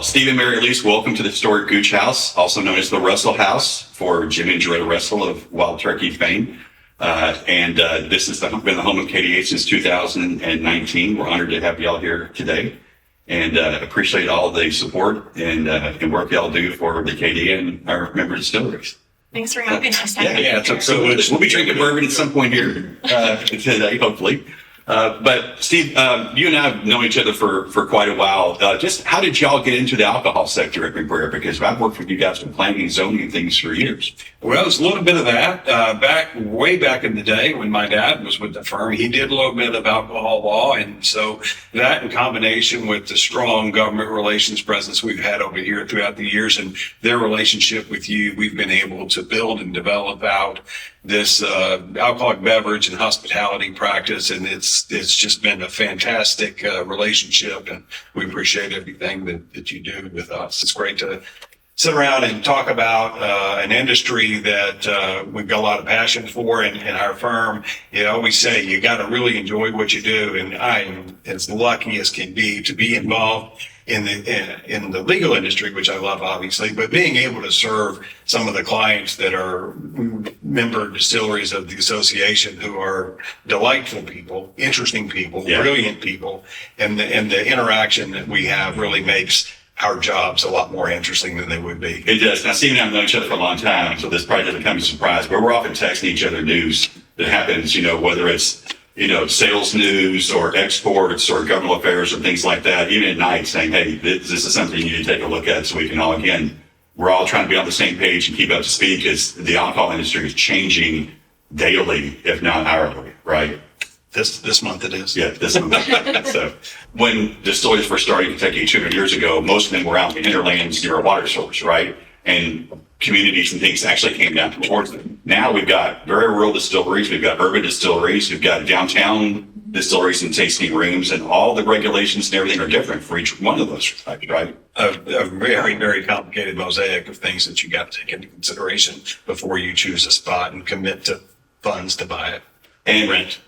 Well, Steve and Mari-Elise, welcome to the historic Gooch House, also known as the Russell House for Jim and Joetta Russell of Wild Turkey fame. This has been the home of KDA since 2019. We're honored to have y'all here today, and appreciate all the support and work y'all do for the KDA and our member distilleries. Thanks for having us. So we'll be drinking bourbon at some point here today, hopefully. But Steve, you and I have known each other for quite a while. Just how did y'all get into the alcohol sector at McBrayer? Because I've worked with you guys with planning and zoning and things for years. Well, it's a little bit of that. Way back in the day when my dad was with the firm, he did a little bit of alcohol law. And so that in combination with the strong government relations presence we've had over here throughout the years and their relationship with you, we've been able to build and develop out this alcoholic beverage and hospitality practice, and it's just been a fantastic relationship, and we appreciate everything that you do with us. It's great to sit around and talk about an industry that we've got a lot of passion for, and our firm, you know, we say you got to really enjoy what you do, and I am as lucky as can be to be involved in the legal industry, which I love, obviously, but being able to serve some of the clients that are member distilleries of the association, who are delightful people, interesting people, brilliant people, and the interaction that we have really makes our jobs a lot more interesting than they would be. It does. Now, Steve and I have known each other for a long time, so this probably doesn't come as a surprise, but we're often texting each other news that happens, you know, whether it's sales news or exports or government affairs or things like that, even at night, saying, hey, this is something you need to take a look at, so we can all, again, we're all trying to be on the same page and keep up to speed, because the alcohol industry is changing daily, if not hourly, right? This month it is. Yeah, this month. So when distilleries first started in Kentucky 200 years ago, most of them were out in the hinterlands near a water source, right? And communities and things actually came down towards them. Now we've got very rural distilleries, we've got urban distilleries, we've got downtown distilleries and tasting rooms, and all the regulations and everything are different for each one of those types, right? A very, very complicated mosaic of things that you got to take into consideration before you choose a spot and commit to funds to buy it. And rent.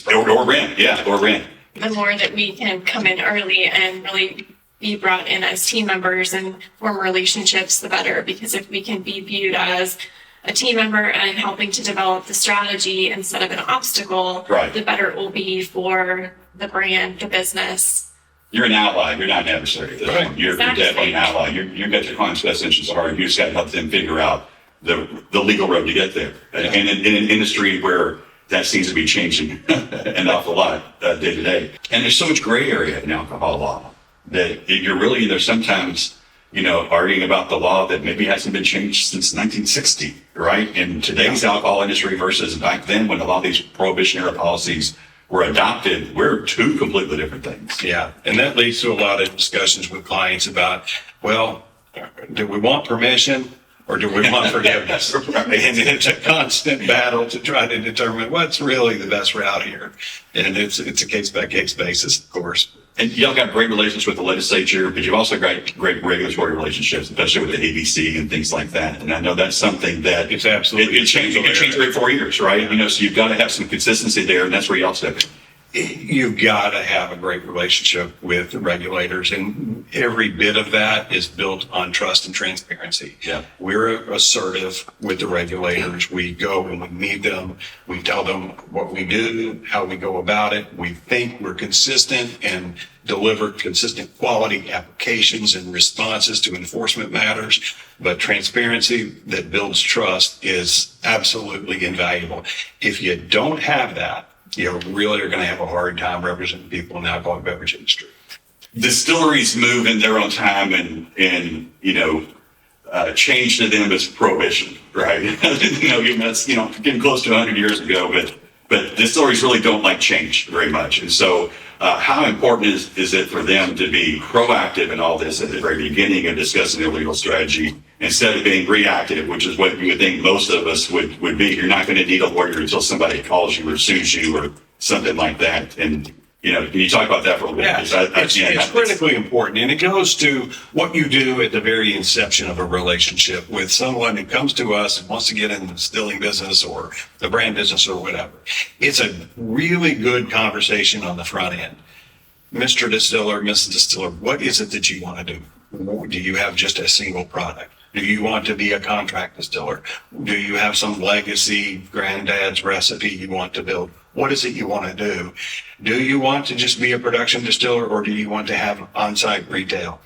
Or rent. The more that we can come in early and really be brought in as team members and form relationships, the better. Because if we can be viewed as a team member and helping to develop the strategy instead of an obstacle, the better it will be for the brand, the business. You're an ally. You're not an adversary. Right. You're definitely an ally. You've got your client's best interests at heart. You just got to help them figure out the legal road to get there. And in an industry where that seems to be changing an awful lot day to day. And there's so much gray area in alcohol law that you're really, there's sometimes, arguing about the law that maybe hasn't been changed since 1960, right? In today's alcohol industry versus back then when a lot of these prohibition era policies were adopted, we're two completely different things. Yeah, and that leads to a lot of discussions with clients about, well, do we want permission? Or do we want forgiveness? And it's a constant battle to try to determine what's really the best route here. And it's a case-by-case basis, of course. And y'all got great relations with the legislature, but you've also got great regulatory relationships, especially with the ABC and things like that. And I know that's something that it's absolutely it can change every 4 years, right? So you've got to have some consistency there, and that's where y'all step in. You've got to have a great relationship with the regulators, and every bit of that is built on trust and transparency. Yeah. We're assertive with the regulators. We go and we meet them. We tell them what we do, how we go about it. We think we're consistent and deliver consistent quality applications and responses to enforcement matters. But transparency that builds trust is absolutely invaluable. If you don't have that, you really are going to have a hard time representing people in the alcoholic beverage industry. Distilleries move in their own time and change to them as prohibition, right? Even that's, getting close to 100 years ago, but distilleries really don't like change very much. And so how important is it for them to be proactive in all this at the very beginning of discussing their legal strategy instead of being reactive, which is what you would think most of us would be. You're not going to need a lawyer until somebody calls you or sues you or something like that. And, can you talk about that for a little bit? It's critically important. And it goes to what you do at the very inception of a relationship with someone who comes to us and wants to get in the distilling business or the brand business or whatever. It's a really good conversation on the front end. Mr. Distiller, Mrs. Distiller, what is it that you want to do? Do you have just a single product? Do you want to be a contract distiller? Do you have some legacy granddad's recipe you want to build? What is it you want to do? Do you want to just be a production distiller, or do you want to have on-site retail?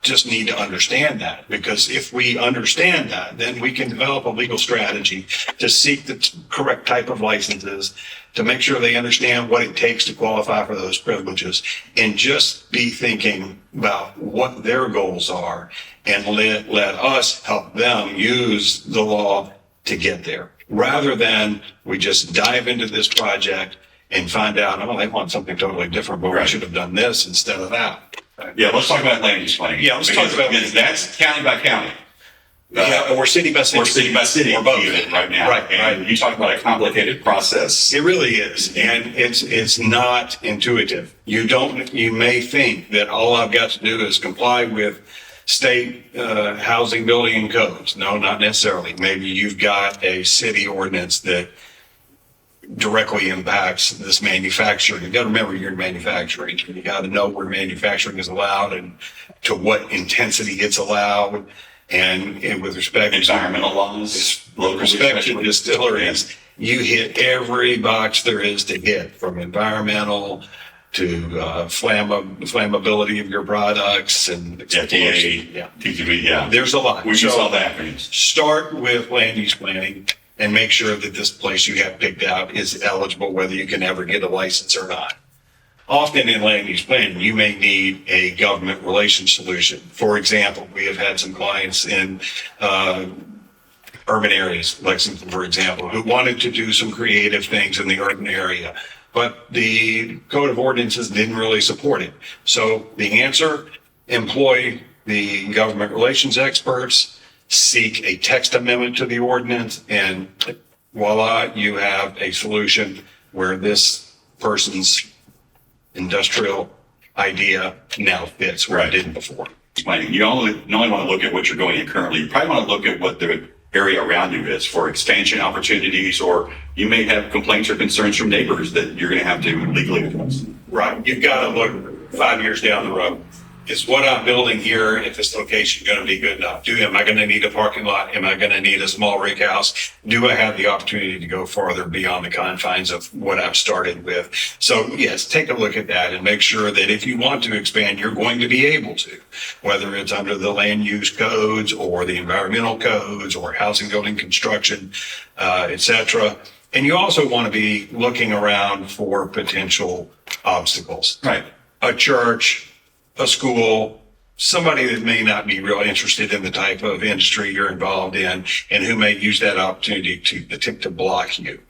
Just need to understand that, because if we understand that, then we can develop a legal strategy to seek the correct type of licenses, to make sure they understand what it takes to qualify for those privileges, and just be thinking about what their goals are, and let us help them use the law to get there, rather than we just dive into this project and find out, oh, they want something totally different, but we should have done this instead of that. Yeah, let's talk about land use planning. Yeah, let's talk about- because that's county by county. Or city by city. Or city by city, Or both. even right now. Right, And right. you talk about a complicated process. It really is, and it's not intuitive. You may think that all I've got to do is comply with state housing, building, and codes. No, not necessarily. Maybe you've got a city ordinance that directly impacts this manufacturing. You got to remember you're in manufacturing. You got to know where manufacturing is allowed and to what intensity it's allowed. And with respect to Environmental laws, with respect to distilleries, you hit every box there is to hit, from environmental to flammability of your products and FDA, Yeah. TTB, yeah. There's a lot. We use So all the acronyms. start with land use planning and make sure that this place you have picked out is eligible, whether you can ever get a license or not. Often in land use planning, you may need a government relations solution. For example, we have had some clients in urban areas, Lexington, for example, who wanted to do some creative things in the urban area, but the code of ordinances didn't really support it. So the answer, employ the government relations experts, seek a text amendment to the ordinance, and voila, you have a solution where this person's industrial idea now fits where it didn't before. Planning. You only want to look at what you're going in currently. You probably want to look at what the area around you is for expansion opportunities, or you may have complaints or concerns from neighbors that you're going to have to legally address. Right. You've got to look 5 years down the road. Is what I'm building here at this location going to be good enough? Am I going to need a parking lot? Am I going to need a small rig house? Do I have the opportunity to go farther beyond the confines of what I've started with? So yes, take a look at that and make sure that if you want to expand, you're going to be able to, whether it's under the land use codes or the environmental codes or housing, building, construction, et cetera. And you also want to be looking around for potential obstacles. Right. A church, a school, somebody that may not be real interested in the type of industry you're involved in, and who may use that opportunity to attempt to block you.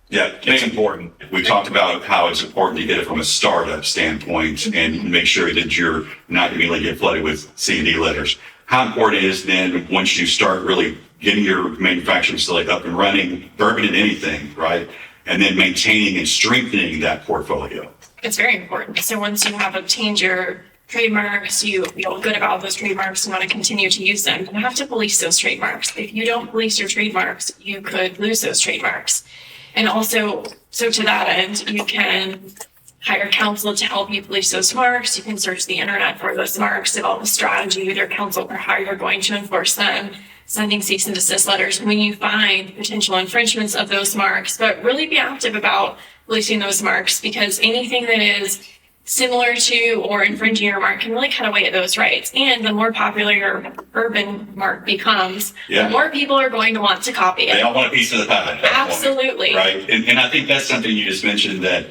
Yeah, It's important. We talked about how it's important to get it from a startup standpoint and make sure that you're not going to get flooded with C&D letters. How important it is then, once you start really getting your manufacturing facility up and running, bourbon and anything, right? And then maintaining and strengthening that portfolio. It's very important. So once you have obtained your trademarks, you feel good about those trademarks and want to continue to use them, you have to police those trademarks. If you don't police your trademarks, you could lose those trademarks. And also, so to that end, you can hire counsel to help you police those marks. You can search the internet for those marks, develop a strategy with your counsel for how you're going to enforce them, sending cease and desist letters when you find potential infringements of those marks, but really be active about policing those marks, because anything that is similar to or infringing your mark can really cut away at those rights. And the more popular your urban mark becomes, the more people are going to want to copy it. They all want a piece of the pie. Absolutely. Right. And I think that's something you just mentioned that,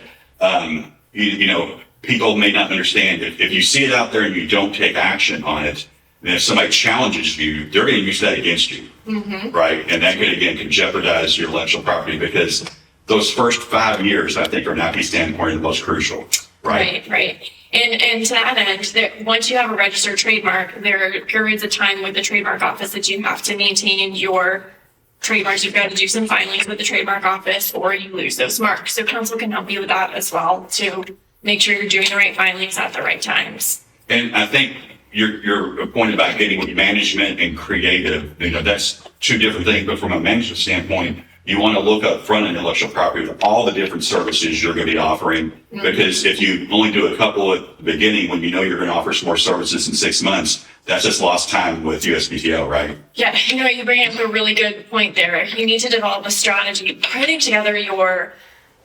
people may not understand. If you see it out there and you don't take action on it, then if somebody challenges you, they're going to use that against you. Mm-hmm. Right. And that can jeopardize your intellectual property, because those first 5 years, I think, are an IP standpoint the most crucial. Right. And to that end, that once you have a registered trademark, there are periods of time with the trademark office that you have to maintain your trademarks. You've got to do some filings with the trademark office, or you lose those marks. So counsel can help you with that as well, to make sure you're doing the right filings at the right times. And I think your point about getting management and creative, that's two different things. But from a management standpoint, you want to look up front in intellectual property with all the different services you're going to be offering. Because if you only do a couple at the beginning, when you know you're going to offer some more services in 6 months, that's just lost time with USPTO, right? Yeah, you bring up a really good point there. You need to develop a strategy, putting together your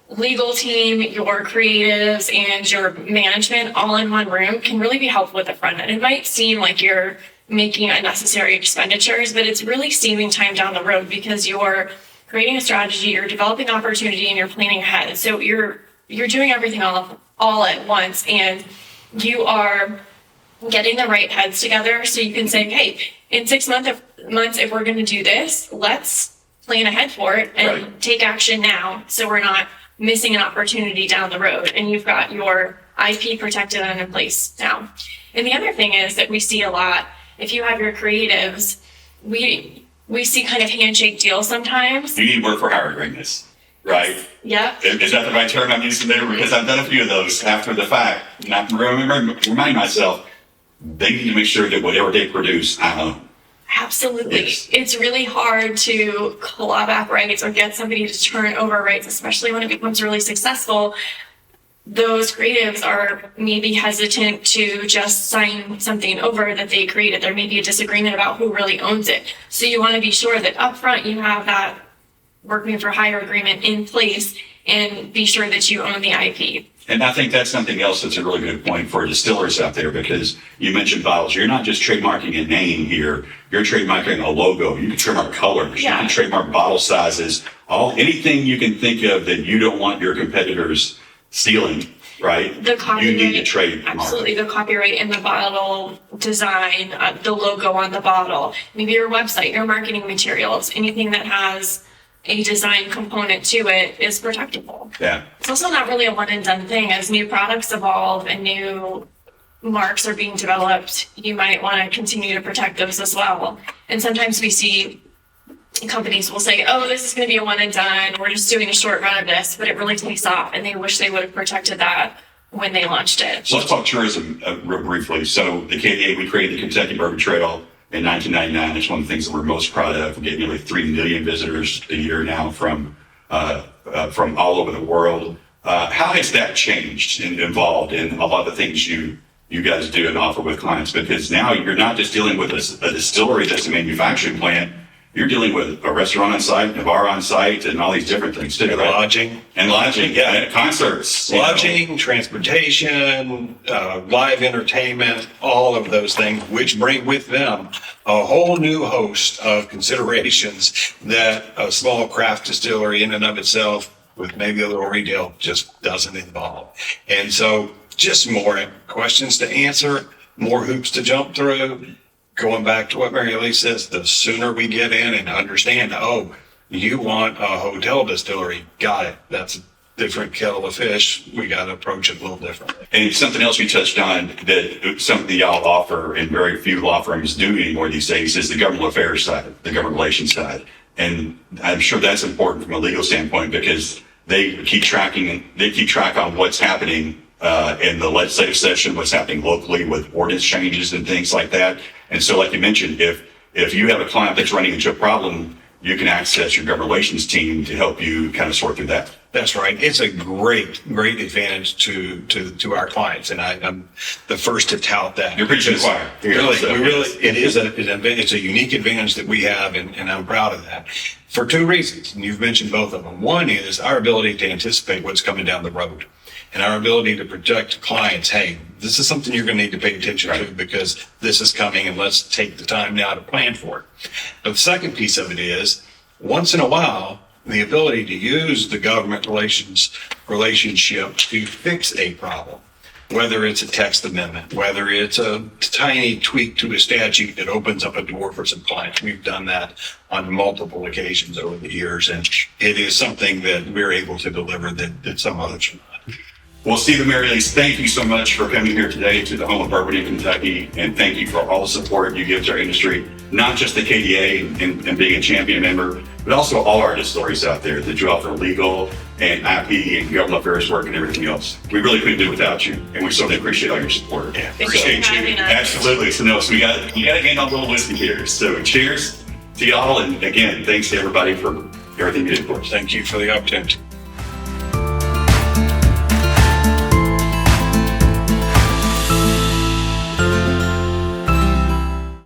legal team, your creatives, and your management all in one room can really be helpful at the front end. It might seem like you're making unnecessary expenditures, but it's really saving time down the road because you're creating a strategy, you're developing opportunity, and you're planning ahead. So you're doing everything all at once, and you are getting the right heads together so you can say, hey, in 6 months, if we're going to do this, let's plan ahead for it and take action now so we're not missing an opportunity down the road. And you've got your IP protected and in place now. And the other thing is that we see a lot, if you have your creatives, we see kind of handshake deals sometimes. You need work for hire agreements, right? Yeah. Is that the right term I'm using there? Because I've done a few of those after the fact. And I remind myself, they need to make sure that whatever they produce, I own. Absolutely. Yes. It's really hard to claw back rights or get somebody to turn over rights, especially when it becomes really successful. Those creatives are maybe hesitant to just sign something over that they created. There may be a disagreement about who really owns it. So you want to be sure that upfront you have that working for hire agreement in place and be sure that you own the IP. And I think that's something else that's a really good point for distillers out there, because you mentioned bottles. You're not just trademarking a name here. You're trademarking a logo. You can trademark colors. Yeah. You can trademark bottle sizes. Anything you can think of that you don't want your competitors stealing, right? The copyright. You need to trademark. Absolutely. The copyright in the bottle design, the logo on the bottle, maybe your website, your marketing materials, anything that has a design component to it is protectable. Yeah. It's also not really a one and done thing. As new products evolve and new marks are being developed, you might want to continue to protect those as well. And sometimes we see companies will say, oh, this is going to be a one and done. We're just doing a short run of this, but it really takes off. And they wish they would have protected that when they launched it. So let's talk tourism real briefly. So the KDA, we created the Kentucky Bourbon Trail in 1999. It's one of the things that we're most proud of. We get nearly 3 million visitors a year now from all over the world. How has that changed and evolved in a lot of the things you guys do and offer with clients? Because now you're not just dealing with a distillery that's a manufacturing plant. You're dealing with a restaurant on site, a bar on site, and all these different things too, right? Lodging. And lodging, yeah, and concerts. Lodging, transportation, live entertainment, all of those things, which bring with them a whole new host of considerations that a small craft distillery in and of itself, with maybe a little retail, just doesn't involve. And so just more questions to answer, more hoops to jump through. Going back to what Mari-Elise says, the sooner we get in and understand, oh, you want a hotel distillery, got it. That's a different kettle of fish. We got to approach it a little differently. And something else you touched on that something y'all offer and very few law firms do anymore these days is the government affairs side, the government relations side. And I'm sure that's important from a legal standpoint because they keep track on what's happening in the legislative session, what's happening locally with ordinance changes and things like that. And so, like you mentioned, if you have a client that's running into a problem, you can access your government relations team to help you kind of sort through that. That's right. It's a great advantage to our clients, and I'm the first to tout that. You're preaching to the choir. It's a unique advantage that we have, and I'm proud of that for two reasons. And you've mentioned both of them. One is our ability to anticipate what's coming down the road, and our ability to protect clients. Hey, this is something you're going to need to pay attention to because this is coming, and let's take the time now to plan for it. But the second piece of it is, once in a while, the ability to use the government relationship to fix a problem, whether it's a text amendment, whether it's a tiny tweak to a statute that opens up a door for some clients. We've done that on multiple occasions over the years, and it is something that we're able to deliver that some others are not. Well, Stephen, Mari-Elise, thank you so much for coming here today to the home of bourbon in Kentucky, and thank you for all the support you give to our industry, not just the KDA and being a champion member, but also all our distilleries out there that you offer legal and IP and government affairs work and everything else. We really couldn't do it without you, and we certainly appreciate all your support. Yeah, appreciate you. Absolutely. So we got to gain a little whiskey here. So cheers to y'all, and again, thanks to everybody for everything you did for us. Thank you for the opportunity.